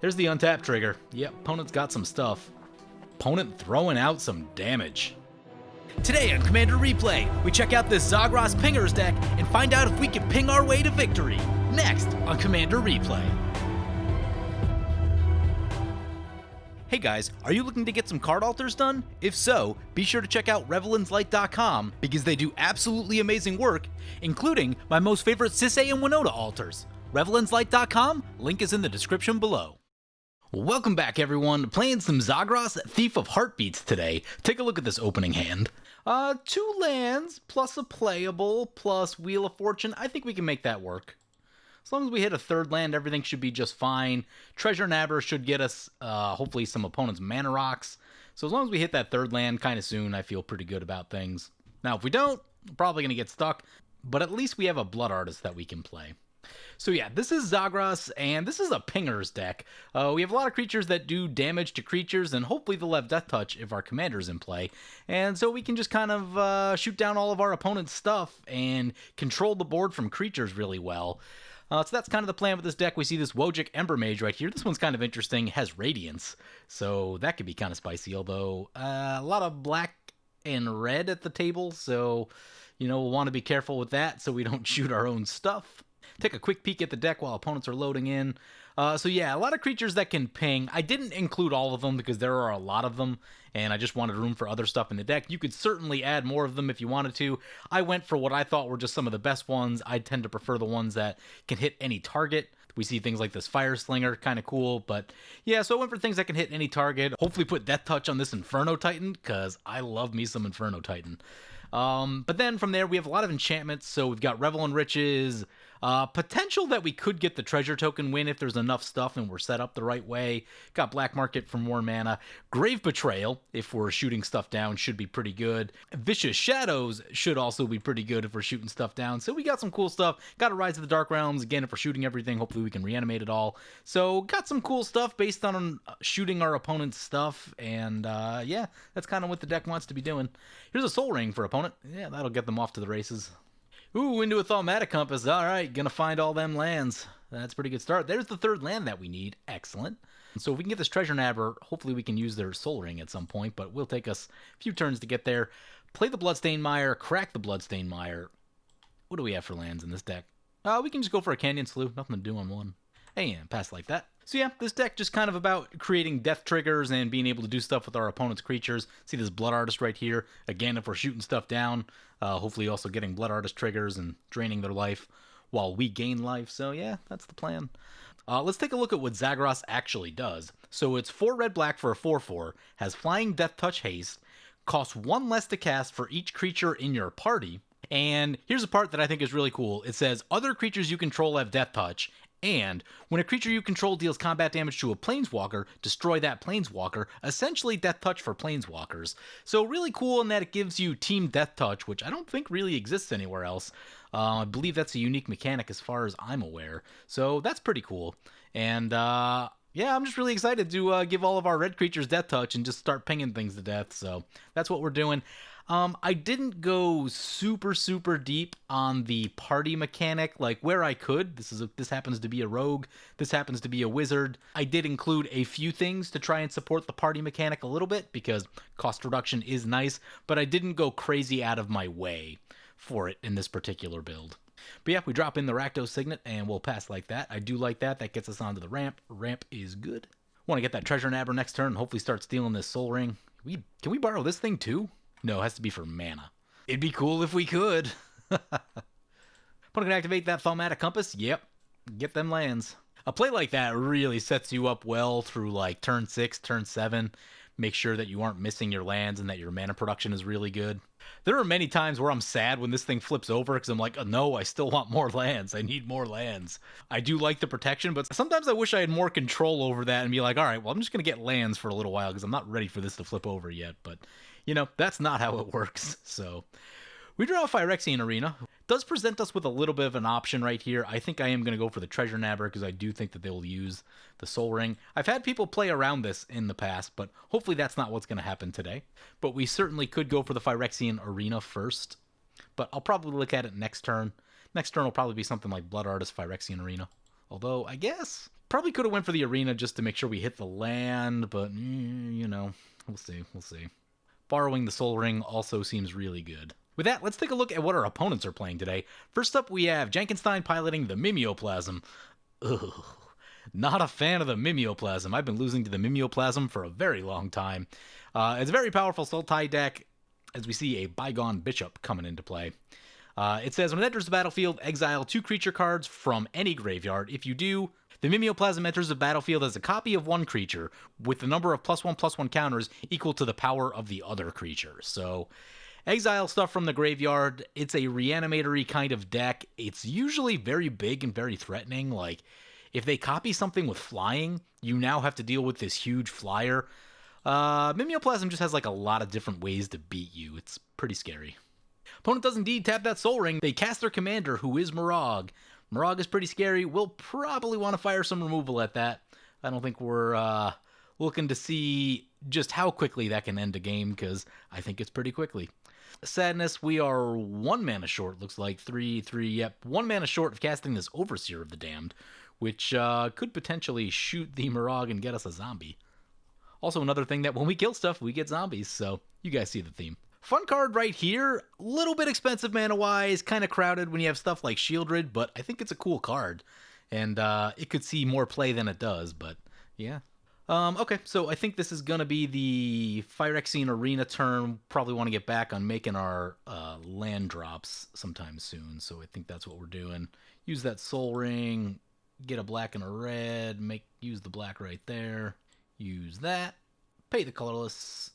There's the untap trigger. Yep, opponent's got some stuff. Opponent throwing out some damage. Today on Commander Replay, we check out this Zagras Pingers deck and find out if we can ping our way to victory. Next on Commander Replay. Hey guys, are you looking to get some card alters done? If so, be sure to check out RevelanceLight.com because they do absolutely amazing work, including my most favorite Sisay and Winota alters. RevelanceLight.com, link is in the description below. Welcome back, everyone. Playing some Zagras Thief of Heartbeats today. Take a look at this opening hand. 2 lands, plus a playable, plus Wheel of Fortune. I think we can make that work. As long as we hit a 3rd land, everything should be just fine. Treasure Nabber should get us, hopefully, some opponent's mana rocks. So as long as we hit that 3rd land kind of soon, I feel pretty good about things. Now, if we don't, we're probably going to get stuck. But at least we have a Blood Artist that we can play. So yeah, this is Zagras, and this is a Pingers deck. We have a lot of creatures that do damage to creatures, and hopefully they'll have Death Touch if our commander's in play. And so we can just kind of shoot down all of our opponent's stuff and control the board from creatures really well. So that's kind of the plan with this deck. We see this Wojcik Ember Mage right here. This one's kind of interesting. It has Radiance, so that could be kind of spicy, although a lot of black and red at the table, so we'll want to be careful with that so we don't shoot our own stuff. Take a quick peek at the deck while opponents are loading in. So yeah, a lot of creatures that can ping. I didn't include all of them because there are a lot of them, and I just wanted room for other stuff in the deck. You could certainly add more of them if you wanted to. I went for what I thought were just some of the best ones. I tend to prefer the ones that can hit any target. We see things like this Fire Slinger, kind of cool, but yeah, so I went for things that can hit any target. Hopefully put Death Touch on this Inferno Titan, because I love me some Inferno Titan. But then from there, we have a lot of enchantments. So we've got Revel in Riches, potential that we could get the treasure token win if there's enough stuff and we're set up the right way. Got Black Market for more mana. Grave Betrayal, if we're shooting stuff down, should be pretty good. Vicious Shadows should also be pretty good if we're shooting stuff down. So we got some cool stuff. Got a Rise of the Dark Realms. Again, if we're shooting everything, hopefully we can reanimate it all. So got some cool stuff based on shooting our opponent's stuff. And yeah, that's kind of what the deck wants to be doing. Here's a Soul Ring for opponent. Yeah, that'll get them off to the races. Ooh, into a Thaumatic Compass. All right, gonna find all them lands. That's a pretty good start. There's the 3rd land that we need. Excellent. So if we can get this Treasure Nabber, hopefully we can use their Soul Ring at some point, but we'll take us a few turns to get there. Play the Bloodstained Mire, crack the Bloodstained Mire. What do we have for lands in this deck? We can just go for a Canyon Slough. Nothing to do on one. And pass like that. So yeah, this deck just kind of about creating death triggers and being able to do stuff with our opponent's creatures. See this Blood Artist right here. Again, if we're shooting stuff down, hopefully also getting Blood Artist triggers and draining their life while we gain life. So yeah, that's the plan. Let's take a look at what Zagras actually does. So it's 4 red-black for a 4/4, has Flying Death Touch Haste, costs 1 less to cast for each creature in your party. And here's a part that I think is really cool. It says, other creatures you control have Death Touch, and when a creature you control deals combat damage to a Planeswalker, destroy that Planeswalker, essentially Death Touch for Planeswalkers. So really cool in that it gives you Team Death Touch, which I don't think really exists anywhere else. I believe that's a unique mechanic as far as I'm aware. So that's pretty cool. And yeah, I'm just really excited to give all of our red creatures Death Touch and just start pinging things to death. So that's what we're doing. I didn't go super deep on the party mechanic, like where I could. This happens to be a rogue. This happens to be a wizard. I did include a few things to try and support the party mechanic a little bit because cost reduction is nice, but I didn't go crazy out of my way for it in this particular build. But yeah, we drop in the Rakdos Signet and we'll pass like that. I do like that. That gets us onto the ramp. Ramp is good. Want to get that Treasure Nabber next turn and hopefully start stealing this Soul Ring. Can we borrow this thing too? No, it has to be for mana. It'd be cool if we could. Opponent can activate that Thaumatic Compass. Yep, get them lands. A play like that really sets you up well through like turn 6, turn 7. Make sure that you aren't missing your lands and that your mana production is really good. There are many times where I'm sad when this thing flips over because I'm like, oh, no, I still want more lands. I need more lands. I do like the protection, but sometimes I wish I had more control over that and be like, all right, well, I'm just going to get lands for a little while because I'm not ready for this to flip over yet. But, that's not how it works. So we draw a Phyrexian Arena. Does present us with a little bit of an option right here. I think I am going to go for the Treasure Nabber because I do think that they will use the Soul Ring. I've had people play around this in the past, but hopefully that's not what's going to happen today. But we certainly could go for the Phyrexian Arena first, but I'll probably look at it next turn. Next turn will probably be something like Blood Artist Phyrexian Arena. Although, I guess Probably could have went for the arena just to make sure we hit the land, but, you know, we'll see. Borrowing the Soul Ring also seems really good. With that, let's take a look at what our opponents are playing today. First up, we have Jankenstein piloting the Mimeoplasm. Ugh. Not a fan of the Mimeoplasm. I've been losing to the Mimeoplasm for a very long time. It's a very powerful Sultai deck, as we see a Bygone Bishop coming into play. It says, when it enters the battlefield, exile 2 creature cards from any graveyard. If you do, the Mimeoplasm enters the battlefield as a copy of one creature, with the number of +1/+1 counters equal to the power of the other creature. So, exile stuff from the graveyard. It's a reanimatory kind of deck. It's usually very big and very threatening. Like, if they copy something with flying, you now have to deal with this huge flyer. Mimeoplasm just has like a lot of different ways to beat you. It's pretty scary. Opponent does indeed tap that Soul Ring. They cast their commander, who is Moraug. Moraug is pretty scary. We'll probably want to fire some removal at that. I don't think we're looking to see just how quickly that can end a game, because I think it's pretty quickly. Sadness, we are 1 mana short, looks like. 3/3, yep. 1 mana short of casting this Overseer of the Damned, which could potentially shoot the Moraug and get us a zombie. Also another thing that when we kill stuff, we get zombies, so you guys see the theme. Fun card right here, a little bit expensive mana-wise, kind of crowded when you have stuff like Shieldred, but I think it's a cool card. And it could see more play than it does, but yeah. Okay, so I think this is going to be the Phyrexian Arena turn. Probably want to get back on making our land drops sometime soon, so I think that's what we're doing. Use that Soul Ring, get a black and a red, use the black right there. Use that, pay the colorless.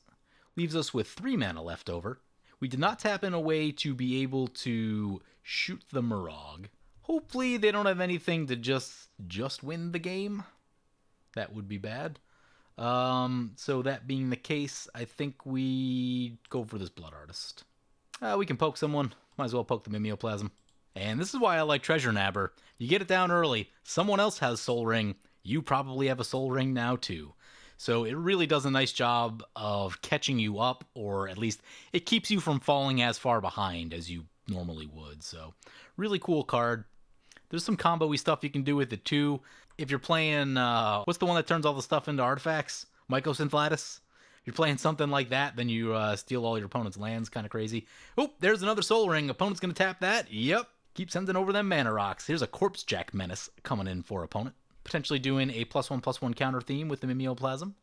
Leaves us with 3 mana left over. We did not tap in a way to be able to shoot the Moraug. Hopefully they don't have anything to just win the game. That would be bad. So that being the case, I think we go for this Blood Artist. We can poke someone. Might as well poke the Mimeoplasm. And this is why I like Treasure Nabber. You get it down early. Someone else has Soul Ring. You probably have a Soul Ring now too. So it really does a nice job of catching you up, or at least it keeps you from falling as far behind as you normally would. So really cool card. There's some combo-y stuff you can do with it too. If you're playing, what's the one that turns all the stuff into artifacts? Mycosynthlatus? If you're playing something like that, then you steal all your opponent's lands, kind of crazy. Oh, there's another Soul Ring. Opponent's going to tap that. Yep. Keep sending over them mana rocks. Here's a Corpse Jack Menace coming in for opponent. Potentially doing a +1/+1 counter theme with the Mimeoplasm.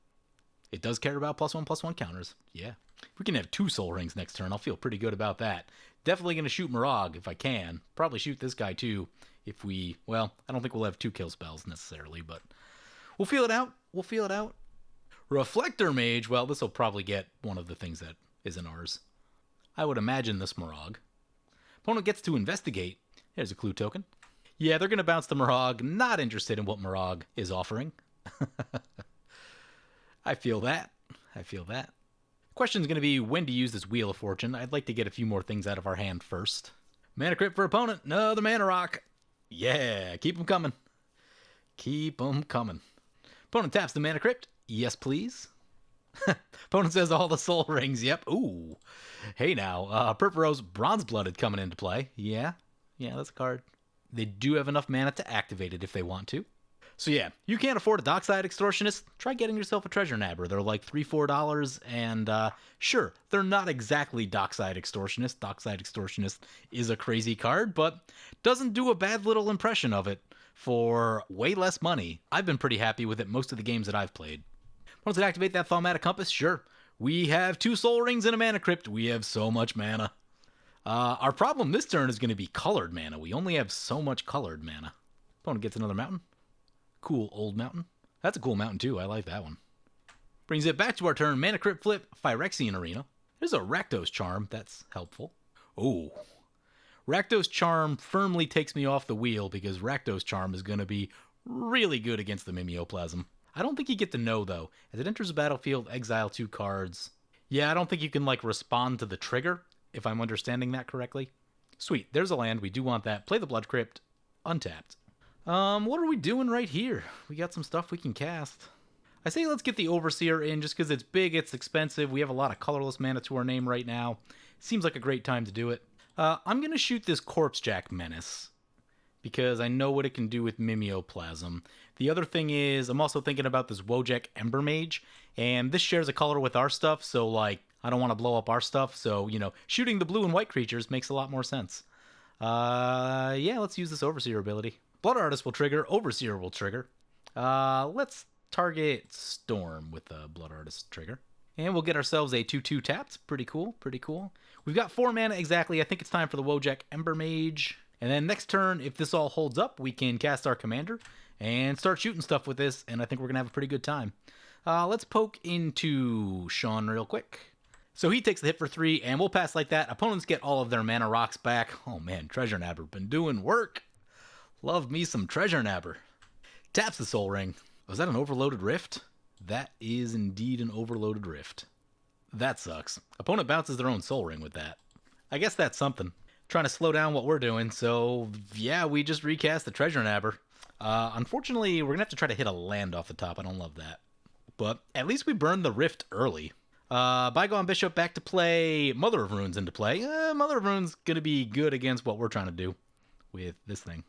It does care about +1/+1 counters. Yeah. If we can have 2 Soul Rings next turn, I'll feel pretty good about that. Definitely going to shoot Moraug if I can. Probably shoot this guy too if we... Well, I don't think we'll have 2 kill spells necessarily, but we'll feel it out. Reflector Mage. Well, this will probably get one of the things that isn't ours. I would imagine this Moraug. Opponent gets to investigate. There's a clue token. Yeah, they're going to bounce the Moraug. Not interested in what Moraug is offering. I feel that. Question's going to be when to use this Wheel of Fortune. I'd like to get a few more things out of our hand first. Mana Crypt for opponent. Another Mana Rock. Yeah, keep them coming. Opponent taps the Mana Crypt. Yes, please. Opponent says all the Soul Rings. Yep. Ooh. Hey now. Purpurose Bronze-Blooded coming into play. Yeah, that's a card. They do have enough mana to activate it if they want to. So yeah, you can't afford a Dockside Extortionist, try getting yourself a Treasure Nabber. They're like $3-4, and sure, they're not exactly Dockside Extortionist. Dockside Extortionist is a crazy card, but doesn't do a bad little impression of it for way less money. I've been pretty happy with it most of the games that I've played. Once it activate that Thaumatic Compass, sure. We have 2 Soul Rings and a Mana Crypt. We have so much mana. Our problem this turn is going to be colored mana. We only have so much colored mana. Opponent gets another mountain. Cool old mountain. That's a cool mountain too. I like that one. Brings it back to our turn. Mana Crypt flip, Phyrexian Arena. There's a Rakdos Charm. That's helpful. Oh. Rakdos Charm firmly takes me off the wheel because Rakdos Charm is going to be really good against the Mimeoplasm. I don't think you get to know though. As it enters the battlefield, exile 2 cards. Yeah, I don't think you can like respond to the trigger, if I'm understanding that correctly. Sweet, there's a land. We do want that. Play the Blood Crypt. Untapped. What are we doing right here? We got some stuff we can cast. I say let's get the Overseer in just because it's big, it's expensive. We have a lot of colorless mana to our name right now. Seems like a great time to do it. I'm going to shoot this Corpse Jack Menace because I know what it can do with Mimeoplasm. The other thing is, I'm also thinking about this Wojek Ember Mage, and this shares a color with our stuff, so, like, I don't want to blow up our stuff, so, you know, shooting the blue and white creatures makes a lot more sense. Yeah, let's use this Overseer ability. Blood Artist will trigger, Overseer will trigger. Let's target Storm with the Blood Artist trigger. And we'll get ourselves a 2/2 tapped. Pretty cool, pretty cool. We've got 4 mana exactly. I think it's time for the Wojek Ember Mage. And then next turn, if this all holds up, we can cast our Commander and start shooting stuff with this, and I think we're going to have a pretty good time. Let's poke into Sean real quick. So he takes the hit for 3, and we'll pass like that. Opponents get all of their mana rocks back. Oh man, Treasure Nabber been doing work. Love me some Treasure Nabber. Taps the Soul Ring. Was that an Overloaded Rift? That is indeed an Overloaded Rift. That sucks. Opponent bounces their own Soul Ring with that. I guess that's something. Trying to slow down what we're doing, so yeah, we just recast the Treasure Nabber. Unfortunately, we're going to have to try to hit a land off the top. I don't love that. But at least we burned the Rift early. Bygone Bishop back to play. Mother of Runes into play. Mother of Runes going to be good against what we're trying to do with this thing.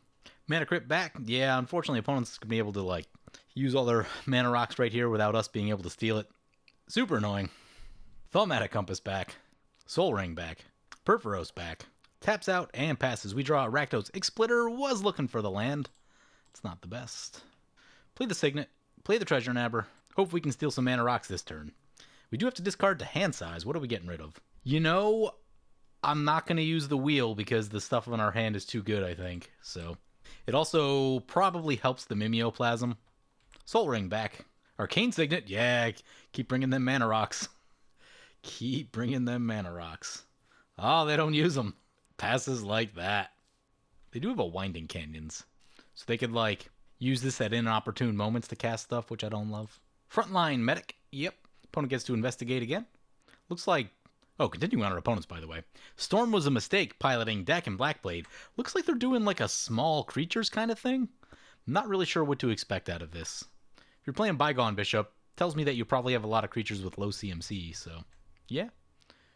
Mana Crypt back. Yeah, unfortunately, opponents can be able to, like, use all their mana rocks right here without us being able to steal it. Super annoying. Thaumatic Compass back. Soul Ring back. Perforos back. Taps out and passes. We draw a Rakdos Exploiter. Was looking for the land. It's not the best. Play the Signet. Play the Treasure Nabber. Hope we can steal some mana rocks this turn. We do have to discard to hand size. What are we getting rid of? You know, I'm not going to use the wheel because the stuff in our hand is too good, I think. So it also probably helps the Mimeoplasm. Soul Ring back. Arcane Signet. Yeah, keep bringing them mana rocks. Keep bringing them mana rocks. Oh, they don't use them. Passes like that. They do have a Winding Canyons. So they could, like, use this at inopportune moments to cast stuff, which I don't love. Frontline Medic. Yep. Opponent gets to investigate again. Looks like... Oh, continuing on our opponents, by the way. Storm was a mistake piloting Dakkon Blackblade. Looks like they're doing, like, a small creatures kind of thing. I'm not really sure what to expect out of this. If you're playing Bygone Bishop, tells me that you probably have a lot of creatures with low CMC, so... yeah.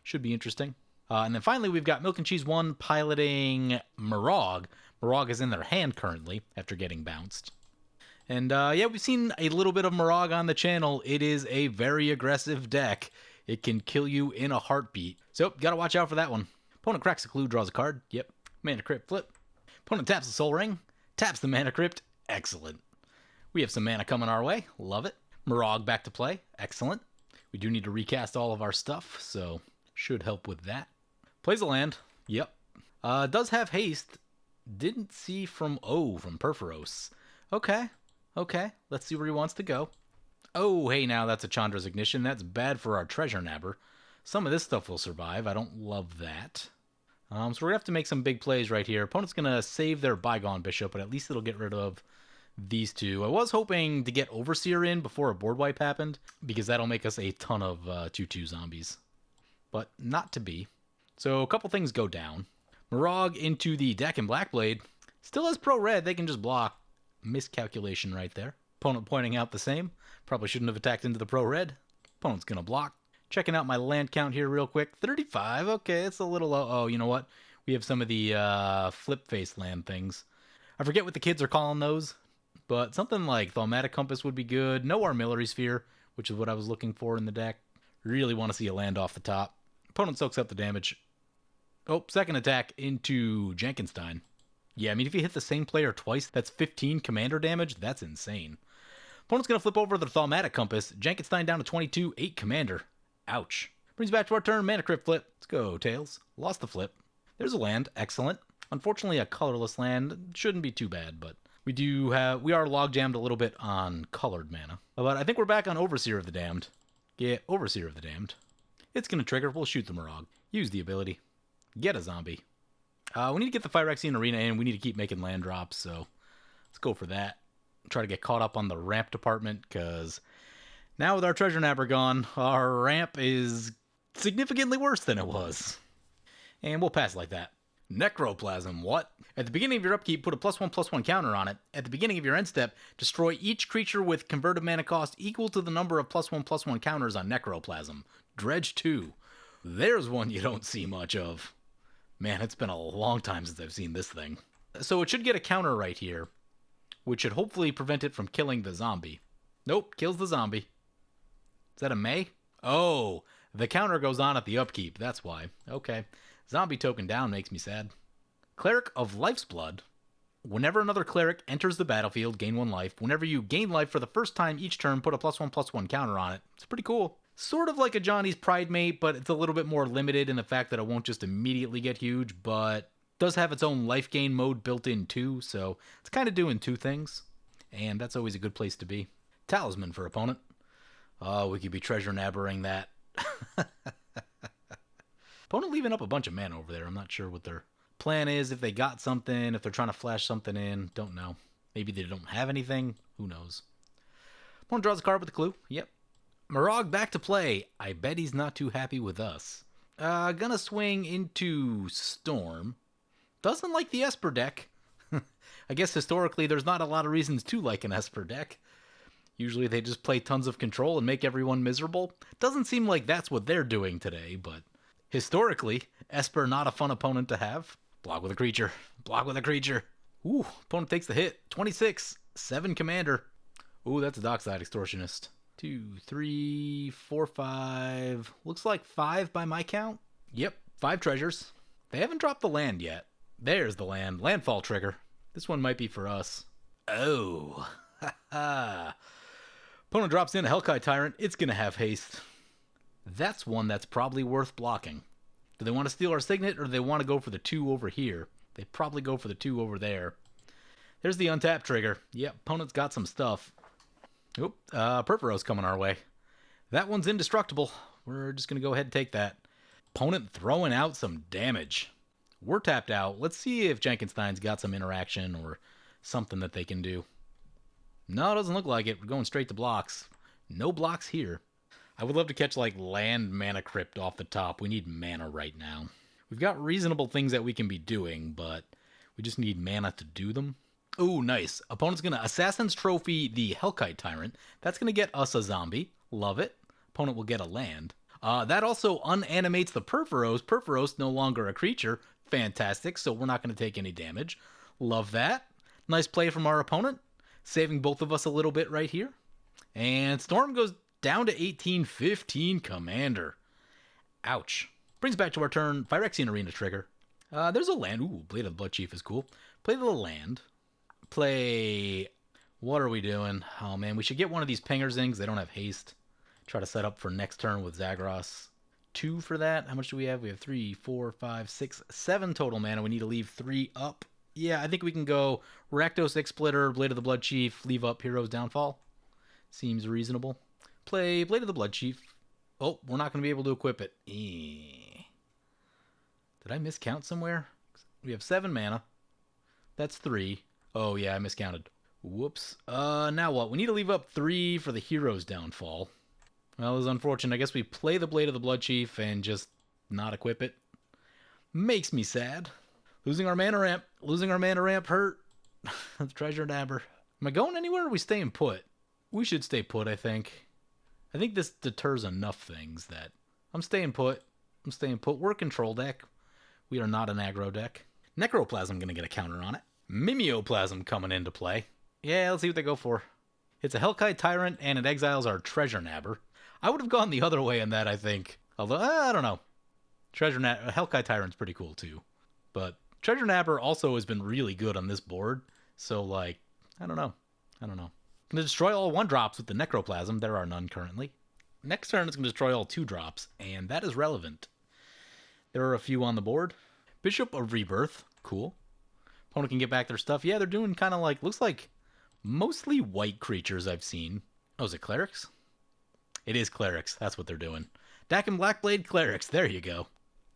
Should be interesting. And then finally, we've got Milk and Cheese 1 piloting Moraug. Moraug is in their hand currently, after getting bounced. And yeah, we've seen a little bit of Moraug on the channel. It is a very aggressive deck. It can kill you in a heartbeat. So, gotta watch out for that one. Opponent cracks a clue, draws a card. Yep. Mana Crypt, flip. Opponent taps the Soul Ring. Taps the Mana Crypt. Excellent. We have some mana coming our way. Love it. Moraug back to play. Excellent. We do need to recast all of our stuff, so should help with that. Plays a land. Yep. Does have haste. Didn't see from Perforos. Okay. Okay. Let's see where he wants to go. Oh, hey, now that's a Chandra's Ignition. That's bad for our Treasure Nabber. Some of this stuff will survive. I don't love that. So we're going to have to make some big plays right here. Opponent's going to save their Bygone Bishop, but at least it'll get rid of these two. I was hoping to get Overseer in before a board wipe happened, because that'll make us a ton of 2/2 zombies. But not to be. So a couple things go down. Moraug into the Dakkon Blackblade. Still has pro-red. They can just block. Miscalculation right there. Opponent pointing out the same. Probably shouldn't have attacked into the pro-red. Opponent's going to block. Checking out my land count here real quick. 35. Okay, it's a little low. Oh, you know what? We have some of the flip-face land things. I forget what the kids are calling those, but something like Thaumatic Compass would be good. No Armillary Sphere, which is what I was looking for in the deck. Really want to see a land off the top. Opponent soaks up the damage. Oh, second attack into Jenkinstein. Yeah, I mean, if you hit the same player twice, that's 15 commander damage. That's insane. Opponent's going to flip over the Thaumatic Compass. Jenkinstein down to 22, 8 commander. Ouch. Brings back to our turn. Mana Crypt flip. Let's go, Tails. Lost the flip. There's a land. Excellent. Unfortunately, a colorless land. Shouldn't be too bad, but we are log jammed a little bit on colored mana. But I think we're back on Overseer of the Damned. Get Overseer of the Damned. It's going to trigger. We'll shoot the Moraug. Use the ability. Get a zombie. We need to get the Phyrexian Arena in. We need to keep making land drops, so let's go for that. Try to get caught up on the ramp department, because now with our Treasure Nabber gone, our ramp is significantly worse than it was. And we'll pass like that. Necroplasm, what? At the beginning of your upkeep, put a +1/+1 counter on it. At the beginning of your end step, destroy each creature with converted mana cost equal to the number of +1/+1 counters on Necroplasm. Dredge 2. There's one you don't see much of. Man, it's been a long time since I've seen this thing. So it should get a counter right here, which should hopefully prevent it from killing the zombie. Nope, kills the zombie. Is that a May? Oh, the counter goes on at the upkeep. That's why. Okay. Zombie token down makes me sad. Cleric of Life's Blood. Whenever another cleric enters the battlefield, gain 1 life. Whenever you gain life for the first time each turn, put a +1/+1 counter on it. It's pretty cool. Sort of like a Johnny's Pride Mate, but it's a little bit more limited in the fact that it won't just immediately get huge, but does have its own life gain mode built in too, so it's kind of doing 2 things. And that's always a good place to be. Talisman for opponent. Oh, we could be treasure nabbering that. Opponent leaving up a bunch of mana over there. I'm not sure what their plan is, if they got something, if they're trying to flash something in. Don't know. Maybe they don't have anything. Who knows? Opponent draws a card with a clue. Yep. Moraug back to play. I bet he's not too happy with us. Gonna swing into Storm. Doesn't like the Esper deck. I guess historically there's not a lot of reasons to like an Esper deck. Usually they just play tons of control and make everyone miserable. Doesn't seem like that's what they're doing today, but historically, Esper not a fun opponent to have. Block with a creature. Block with a creature. Ooh, opponent takes the hit. 26. 7 commander. Ooh, that's a Dockside Extortionist. 2, 3, 4, 5. Looks like 5 by my count. Yep, 5 treasures. They haven't dropped the land yet. There's the land. Landfall trigger. This one might be for us. Oh. Ha ha. Opponent drops in a Hellkite Tyrant. It's going to have haste. That's one that's probably worth blocking. Do they want to steal our Signet, or do they want to go for the 2 over here? They probably go for the 2 over there. There's the untap trigger. Yep, opponent's got some stuff. Oop, Perforos coming our way. That one's indestructible. We're just going to go ahead and take that. Opponent throwing out some damage. We're tapped out. Let's see if Jenkinstein's got some interaction or something that they can do. No, it doesn't look like it. We're going straight to blocks. No blocks here. I would love to catch like land mana crypt off the top. We need mana right now. We've got reasonable things that we can be doing, but we just need mana to do them. Ooh, nice. Opponent's going to Assassin's Trophy the Hellkite Tyrant. That's going to get us a zombie. Love it. Opponent will get a land. That also unanimates the Perforos. Perforos no longer a creature. Fantastic. So we're not going to take any damage. Love that. Nice play from our opponent. Saving both of us a little bit right here. And Storm goes down to 18, 15 commander. Ouch. Brings back to our turn. Phyrexian Arena trigger. There's a land. Ooh, Blade of the Blood Chief is cool. Play the land. Play... What are we doing? Oh, man. We should get one of these pingers in because they don't have haste. Try to set up for next turn with Zagras. 2 for that. How much do we have? We have 3, 4, 5, 6, 7 total mana. We need to leave 3 up. Yeah, I think we can go Rakdos X-Splitter, Blade of the Blood Chief, leave up Hero's Downfall. Seems reasonable. Play Blade of the Blood Chief. Oh, we're not going to be able to equip it. Did I miscount somewhere? We have 7 mana. That's 3. Oh, yeah, I miscounted. Whoops. Now what? We need to leave up 3 for the Hero's Downfall. Well, it was unfortunate. I guess we play the Blade of the Blood Chief and just not equip it. Makes me sad. Losing our mana ramp. Losing our mana ramp hurt. Treasure Nabber. Am I going anywhere or are we staying put? We should stay put, I think. I think this deters enough things that... I'm staying put. I'm staying put. We're a control deck. We are not an aggro deck. Necroplasm going to get a counter on it. Mimeoplasm coming into play. Yeah, let's see what they go for. It's a Hellkite Tyrant and it exiles our Treasure Nabber. I would have gone the other way on that, I think. Although, I don't know. Hellkite Tyrant's pretty cool too. But Treasure Nabber also has been really good on this board. So, like, I don't know. I'm going to destroy all 1-drops with the Necroplasm. There are none currently. Next turn, it's going to destroy all 2-drops, and that is relevant. There are a few on the board. Bishop of Rebirth. Cool. Opponent can get back their stuff. Yeah, they're doing kind of like, looks like mostly white creatures I've seen. Oh, is it Clerics? It is Clerics. That's what they're doing. Dakkon Blackblade Clerics. There you go.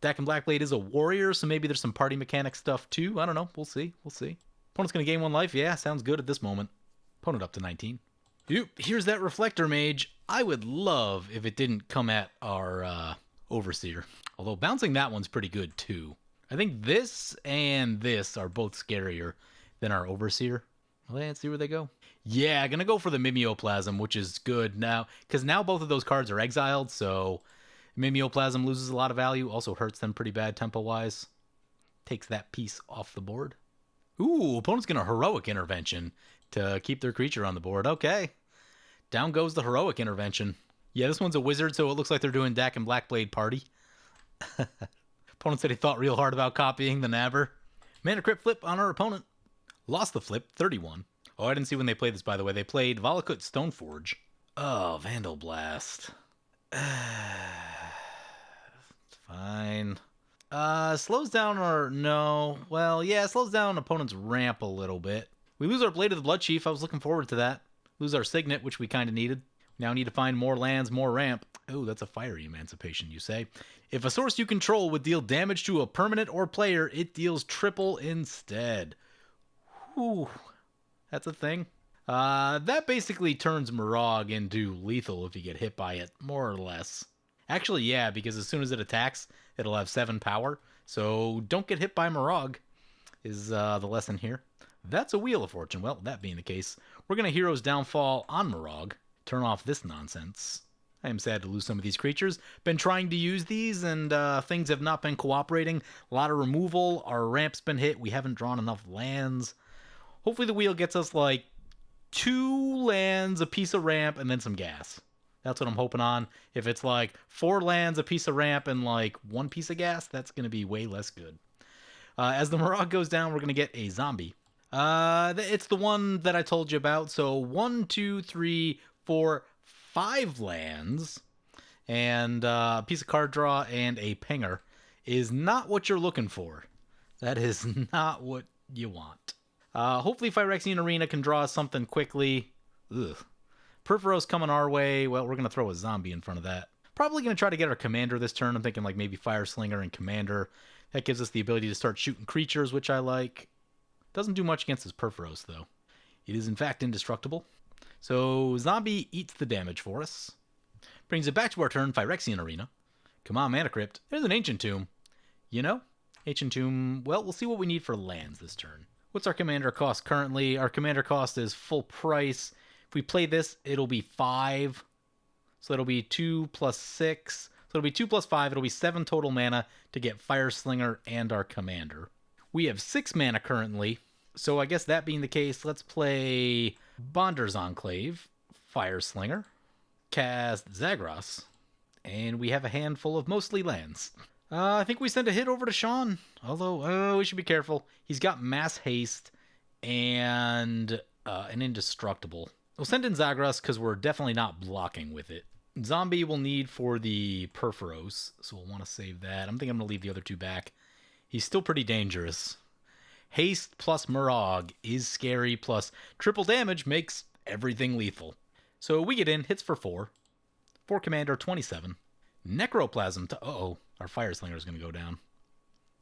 Dakkon Blackblade is a warrior, so maybe there's some party mechanic stuff too. I don't know. We'll see. We'll see. Opponent's going to gain 1 life. Yeah, sounds good at this moment. Opponent up to 19. Yep, here's that Reflector Mage. I would love if it didn't come at our Overseer. Although bouncing that one's pretty good too. I think this and this are both scarier than our Overseer. Well, let's see where they go. Yeah, gonna go for the Mimeoplasm, which is good now. Because now both of those cards are exiled, so Mimeoplasm loses a lot of value. Also hurts them pretty bad tempo-wise. Takes that piece off the board. Ooh, opponent's gonna Heroic Intervention to keep their creature on the board. Okay. Down goes the Heroic Intervention. Yeah, this one's a wizard, so it looks like they're doing Dakkon Blackblade Party. Opponent said he thought real hard about copying the Nabber. Mana Crypt flip on our opponent. Lost the flip, 31. Oh, I didn't see when they played this, by the way. They played Valakut Stoneforge. Oh, Vandal Blast. It's fine. Slows down our... No. Well, yeah, slows down opponent's ramp a little bit. We lose our Blade of the Blood Chief. I was looking forward to that. Lose our Signet, which we kind of needed. Now need to find more lands, more ramp. Oh, that's a Fiery Emancipation, you say. If a source you control would deal damage to a permanent or player, it deals triple instead. Whew. That's a thing. That basically turns Moraug into lethal if you get hit by it, more or less. Actually, yeah, because as soon as it attacks, it'll have 7 power. So don't get hit by Moraug is the lesson here. That's a Wheel of Fortune. Well, that being the case, we're going to Hero's Downfall on Moraug. Turn off this nonsense. I am sad to lose some of these creatures. Been trying to use these, and things have not been cooperating. A lot of removal. Our ramp's been hit. We haven't drawn enough lands. Hopefully the wheel gets us, like, 2 lands, a piece of ramp, and then some gas. That's what I'm hoping on. If it's, like, 4 lands, a piece of ramp, and, like, 1 piece of gas, that's going to be way less good. As the Moraug goes down, we're going to get a zombie. It's the one that I told you about. So 1, 2, 3, 4, 5 lands, and a piece of card draw and a pinger is not what you're looking for. That is not what you want. Hopefully Phyrexian Arena can draw something quickly. Ugh. Perforos coming our way. Well, we're going to throw a zombie in front of that. Probably going to try to get our commander this turn. I'm thinking like maybe Fire Slinger and commander. That gives us the ability to start shooting creatures, which I like. Doesn't do much against his Perforos, though. It is, in fact, indestructible. So, Zombie eats the damage for us. Brings it back to our turn, Phyrexian Arena. Come on, Mana Crypt. There's an Ancient Tomb. You know? Ancient Tomb, well, we'll see what we need for lands this turn. What's our commander cost currently? Our commander cost is full price. If we play this, it'll be 5. So it'll be 2 plus 6. So it'll be 2 plus 5. It'll be 7 total mana to get Fire Slinger and our commander. We have 6 mana currently. So I guess that being the case, let's play Bonder's Enclave, Fire Slinger, cast Zagras, and we have a handful of mostly lands. I think we send a hit over to Sean, although we should be careful. He's got Mass Haste and an Indestructible. We'll send in Zagras because we're definitely not blocking with it. Zombie we'll need for the Perforos, so we'll want to save that. I'm thinking I'm going to leave the other 2 back. He's still pretty dangerous. Haste plus Moraug is scary, plus triple damage makes everything lethal. So we get in, hits for 4. 4 commander, 27. Necroplasm to... Uh-oh, our Fire Slinger is going to go down.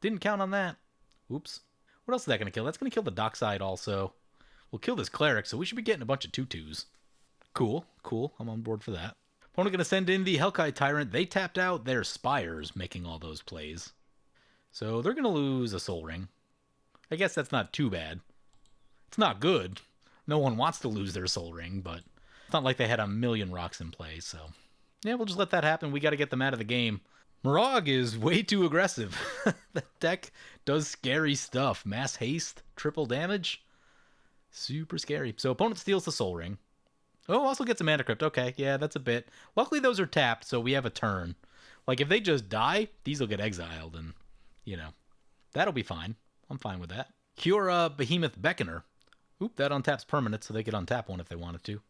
Didn't count on that. Oops. What else is that going to kill? That's going to kill the Dockside also. We'll kill this Cleric, so we should be getting a bunch of 2/2s. Cool, cool. I'm on board for that. Opponent going to send in the Hellkite Tyrant. They tapped out their Spires, making all those plays. So they're going to lose a Soul Ring. I guess that's not too bad. It's not good. No one wants to lose their Soul Ring, but it's not like they had a million rocks in play, so... Yeah, we'll just let that happen. We got to get them out of the game. Moraug is way too aggressive. That deck does scary stuff. Mass Haste, triple damage. Super scary. So opponent steals the Soul Ring. Oh, also gets a Mana Crypt. Okay, yeah, that's a bit. Luckily those are tapped, so we have a turn. Like, if they just die, these will get exiled, and, you know, that'll be fine. I'm fine with that. Cura Behemoth Beckoner. Oop, that untaps permanent, so they could untap one if they wanted to.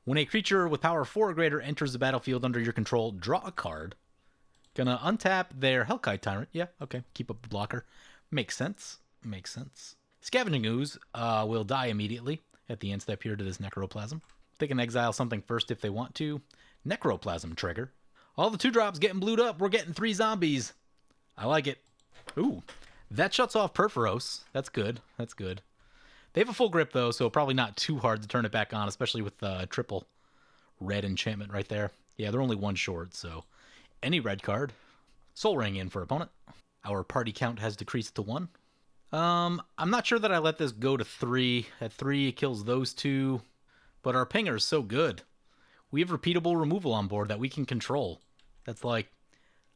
When a creature with power 4 or greater enters the battlefield under your control, draw a card. Gonna untap their Hellkite Tyrant. Yeah, okay, keep up the blocker. Makes sense. Makes sense. Scavenging Ooze will die immediately at the end step here to this Necroplasm. They can exile something first if they want to. Necroplasm trigger. All the 2-drops getting blued up. We're getting 3 zombies. I like it. Ooh. That shuts off Perforos. That's good. That's good. They have a full grip, though, so probably not too hard to turn it back on, especially with the triple red enchantment right there. Yeah, they're only 1 short, so any red card. Soul Ring in for opponent. Our party count has decreased to 1. I'm not sure that I let this go to 3. At 3, it kills those 2. But our pinger is so good. We have repeatable removal on board that we can control. That's like,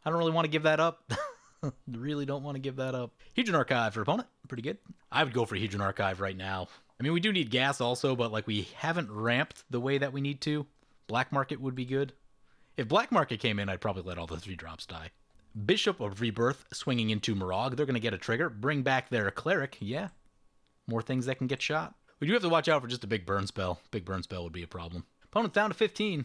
I don't really want to give that up. Really don't want to give that up. Huge Archive for opponent. Pretty good. I would go for Hedron Archive right now. I mean, we do need gas also, but like we haven't ramped the way that we need to. Black Market would be good. If Black Market came in, I'd probably let all the 3-drops die. Bishop of Rebirth swinging into Moraug. They're going to get a trigger. Bring back their Cleric. Yeah. More things that can get shot. We do have to watch out for just a big burn spell. Big burn spell would be a problem. Opponent's down to 15.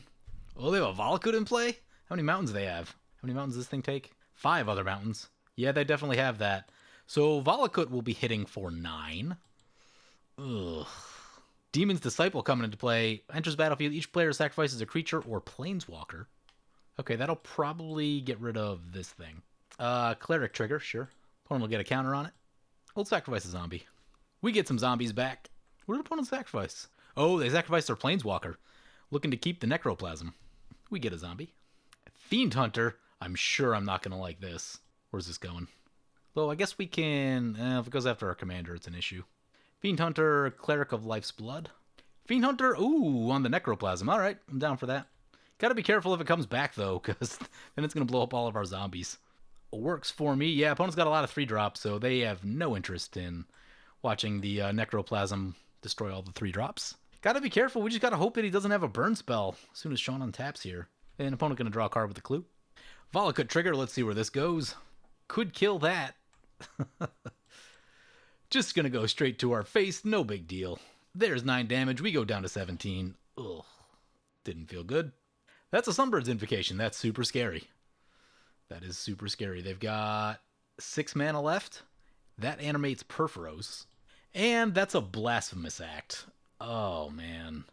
Oh, they have a Valakut in play? How many mountains do they have? How many mountains does this thing take? 5 other mountains. Yeah, they definitely have that. So Valakut will be hitting for 9. Ugh. Demon's Disciple coming into play. Enters battlefield. Each player sacrifices a creature or planeswalker. Okay, that'll probably get rid of this thing. Cleric trigger, sure. Opponent will get a counter on it. We'll sacrifice a zombie. We get some zombies back. What did opponent sacrifice? Oh, they sacrificed their planeswalker. Looking to keep the Necroplasm. We get a zombie. Fiend Hunter. I'm sure I'm not going to like this. Where's this going? Well, I guess we can... if it goes after our commander, it's an issue. Fiend Hunter, Cleric of Life's Blood. Fiend Hunter, ooh, on the Necroplasm. All right, I'm down for that. Gotta be careful if it comes back, though, because then it's going to blow up all of our zombies. Works for me. Yeah, opponent's got a lot of 3-drops, so they have no interest in watching the Necroplasm destroy all the 3-drops. Gotta be careful. We just gotta hope that he doesn't have a burn spell as soon as Sean untaps here. And opponent going to draw a card with a clue. Valakut trigger. Let's see where this goes. Could kill that. Just going to go straight to our face. No big deal. There's 9 damage. We go down to 17. Ugh. Didn't feel good. That's a Sunbird's Invocation. That's super scary. That is super scary. They've got 6 mana left. That animates Perforos. And that's a Blasphemous Act. Oh, man.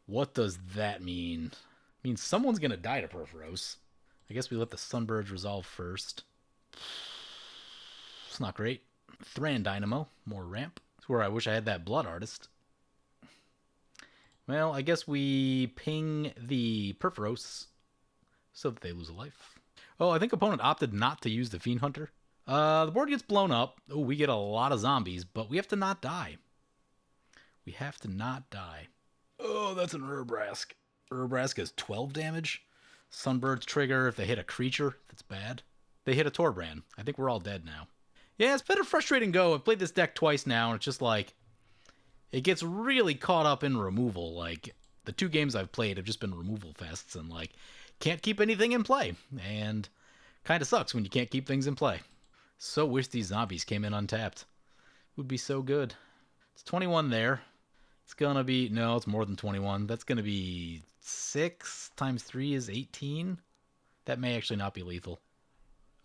What does that mean? It means someone's going to die to Perforos. I guess we let the Sunbirds resolve first. It's not great. Thran Dynamo. More ramp. It's where I wish I had that Blood Artist. Well, I guess we ping the Perforos so that they lose a life. Oh, I think opponent opted not to use the Fiend Hunter. The board gets blown up. Oh, we get a lot of zombies, but we have to not die. We have to not die. Oh, that's an Urbrask. Urbrask has 12 damage. Sunbird's trigger if they hit a creature. That's bad. They hit a Torbrand. I think we're all dead now. Yeah, it's been a frustrating go. I've played this deck twice now, and it's just like... it gets really caught up in removal. Like, the 2 games I've played have just been removal fests, and, like, can't keep anything in play. And kind of sucks when you can't keep things in play. So wish these zombies came in untapped. Would be so good. It's 21 there. It's gonna be... no, it's more than 21. That's gonna be 6 times 3 is 18. That may actually not be lethal.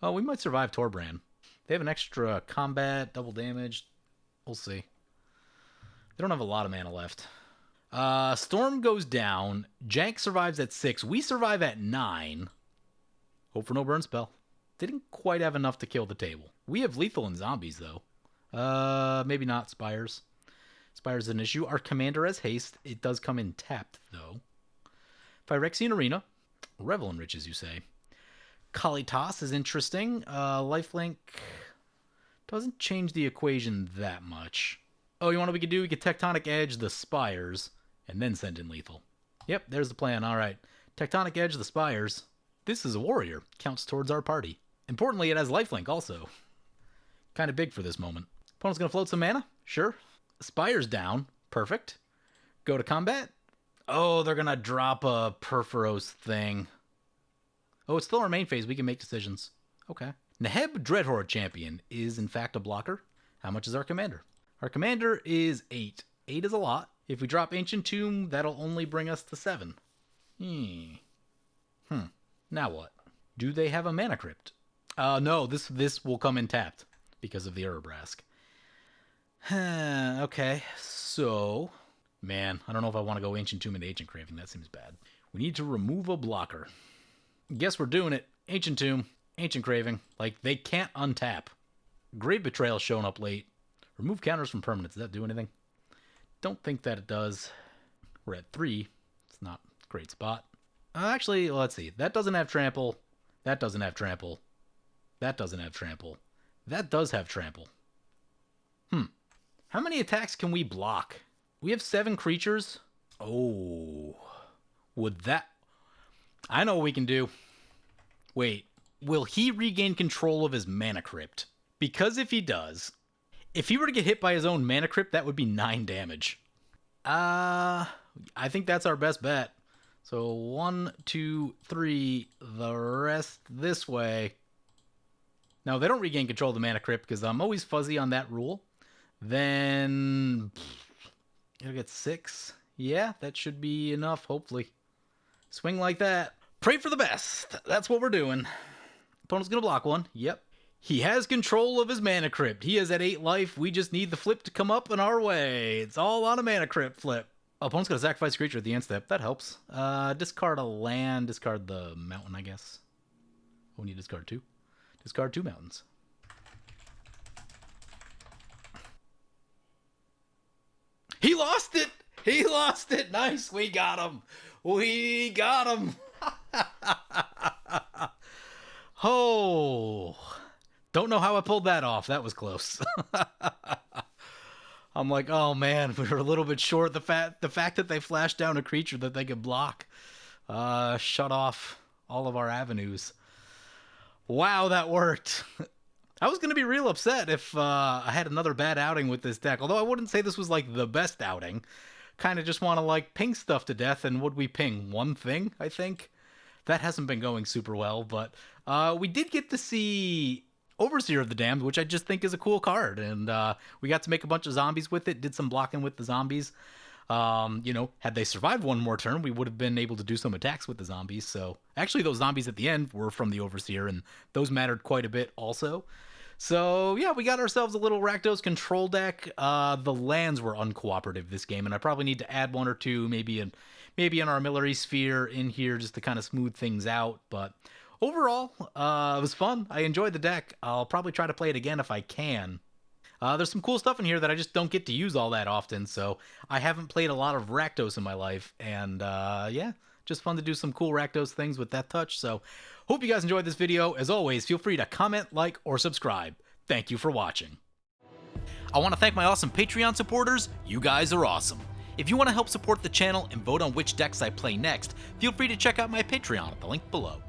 Oh, we might survive Torbrand. They have an extra combat, double damage. We'll see. They don't have a lot of mana left. Storm goes down. Jank survives at 6. We survive at 9. Hope for no burn spell. Didn't quite have enough to kill the table. We have lethal in zombies, though. Maybe not Spires. Spires is an issue. Our commander has haste. It does come in tapped, though. Phyrexian Arena. Revel enriches, you say. Kalitas is interesting. Lifelink doesn't change the equation that much. Oh, you want what we could do? We could Tectonic Edge the Spires and then send in lethal. Yep, there's the plan. All right. Tectonic Edge the Spires. This is a warrior. Counts towards our party. Importantly, it has lifelink also. Kind of big for this moment. Opponent's going to float some mana? Sure. Spires down. Perfect. Go to combat. Oh, they're going to drop a Perforos thing. Oh, it's still our main phase. We can make decisions. Okay. Neheb Dreadhorde Champion is, in fact, a blocker. How much is our commander? Our commander is 8. 8 is a lot. If we drop Ancient Tomb, that'll only bring us to 7. Now what? Do they have a Mana Crypt? No, this will come in tapped because of the Urbrask. Okay, so... man, I don't know if I want to go Ancient Tomb into Ancient Craving. That seems bad. We need to remove a blocker. Guess we're doing it. Ancient Tomb, Ancient Craving. Like, they can't untap. Grave Betrayal showing up late. Remove counters from permanents. Does that do anything? Don't think that it does. We're at 3. It's not a great spot. Actually, let's see. That doesn't have trample. That doesn't have trample. That doesn't have trample. That does have trample. How many attacks can we block? We have 7 creatures. Oh. Would that... I know what we can do. Wait. Will he regain control of his Mana Crypt? Because if he does, If he were to get hit by his own mana crypt, that would be 9 damage. I think that's our best bet. So 1, 2, 3, the rest this way. Now, they don't regain control of the mana crypt because I'm always fuzzy on that rule. Then it'll get 6. Yeah, that should be enough, hopefully. Swing like that. Pray for the best. That's what we're doing. Opponent's going to block 1. Yep. He has control of his mana crypt. He is at 8 life. We just need the flip to come up in our way. It's all on a mana crypt flip. Opponent's going to sacrifice a creature at the end step. That helps. Discard a land. Discard the mountain, I guess. Oh, we need to discard 2. Discard 2 mountains. He lost it! He lost it! Nice! We got him! We got him! Oh! Don't know how I pulled that off. That was close. I'm like, oh man, we were a little bit short. The fact that they flashed down a creature that they could block shut off all of our avenues. Wow, that worked. I was going to be real upset if I had another bad outing with this deck. Although I wouldn't say this was like the best outing. Kind of just want to like ping stuff to death. And would we ping? One thing, I think. That hasn't been going super well. But we did get to see Overseer of the Damned, which I just think is a cool card. And we got to make a bunch of zombies with it. Did some blocking with the zombies. You know, had they survived one more turn, we would have been able to do some attacks with the zombies. So actually those zombies at the end were from the Overseer, and those mattered quite a bit also. So yeah, we got ourselves a little Rakdos control deck. The lands were uncooperative this game, and I probably need to add 1 or 2, maybe an Armillary Sphere in here just to kind of smooth things out. But overall, it was fun. I enjoyed the deck. I'll probably try to play it again if I can. There's some cool stuff in here that I just don't get to use all that often, so I haven't played a lot of Rakdos in my life, and yeah, just fun to do some cool Rakdos things with Death Touch. So hope you guys enjoyed this video. As always, feel free to comment, like, or subscribe. Thank you for watching. I want to thank my awesome Patreon supporters. You guys are awesome. If you want to help support the channel and vote on which decks I play next, feel free to check out my Patreon at the link below.